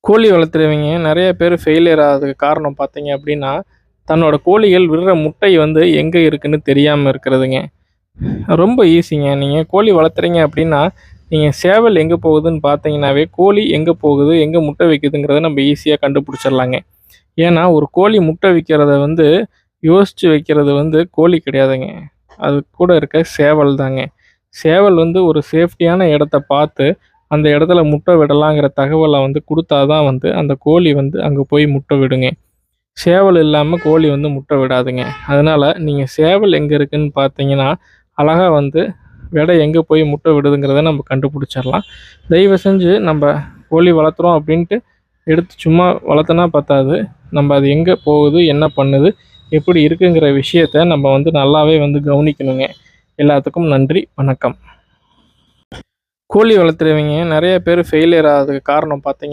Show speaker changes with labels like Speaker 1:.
Speaker 1: கோழி வளர்த்துறவங்க நெறைய பேர் ஃபெயிலியர் ஆகுறதுக்கு காரணம் பார்த்தீங்க அப்படின்னா, தன்னோட கோழிகள் விடுற முட்டை வந்து எங்கே இருக்குன்னு தெரியாம இருக்கிறதுங்க. ரொம்ப ஈஸிங்க. நீங்க கோழி வளர்த்துறீங்க அப்படின்னா, நீங்க சேவல் எங்கே போகுதுன்னு பார்த்தீங்கன்னாவே, கோழி எங்கே போகுது, எங்கே முட்டை வைக்குதுங்கிறத நம்ம ஈஸியா கண்டுபிடிச்சிடலாங்க. ஏன்னா, ஒரு கோழி முட்டை வைக்கிறத வந்து யோசிச்சு வைக்கிறது வந்து கோழி கிடையாதுங்க. அது கூட இருக்க சேவல் தாங்க. சேவல் வந்து ஒரு சேஃப்டியான இடத்த பார்த்து, அந்த இடத்துல முட்டை விடலாங்கிற தகவல வந்து குடுத்தா தான் வந்து, அந்த கோழி வந்து அங்க போய் முட்டை விடுங்க. சேவல் இல்லாம கோழி வந்து முட்டை விடாதுங்க. அதனால நீங்க சேவல் எங்க இருக்குன்னு பார்த்தீங்கன்னா, அழகா வந்து விடை எங்க போய் முட்டை விடுதுங்கிறத நம்ம கண்டுபிடிச்சிடலாம். தயவு செஞ்சு நம்ப கோழி வளர்த்துறோம் அப்படின்ட்டு எடுத்து சும்மா வளர்த்தனா பத்தாது. நம்ம அது எங்க போகுது, என்ன பண்ணுது, எப்படி இருக்குங்கிற விஷயத்த நம்ம வந்து நல்லாவே வந்து கவனிக்கணுங்க. எல்லாத்துக்கும் நன்றி. வணக்கம். கோழி வளர்த்துறவங்க நெறைய பேர் ஃபெயிலியர் ஆகுறதுக்கு காரணம் பார்த்தீங்க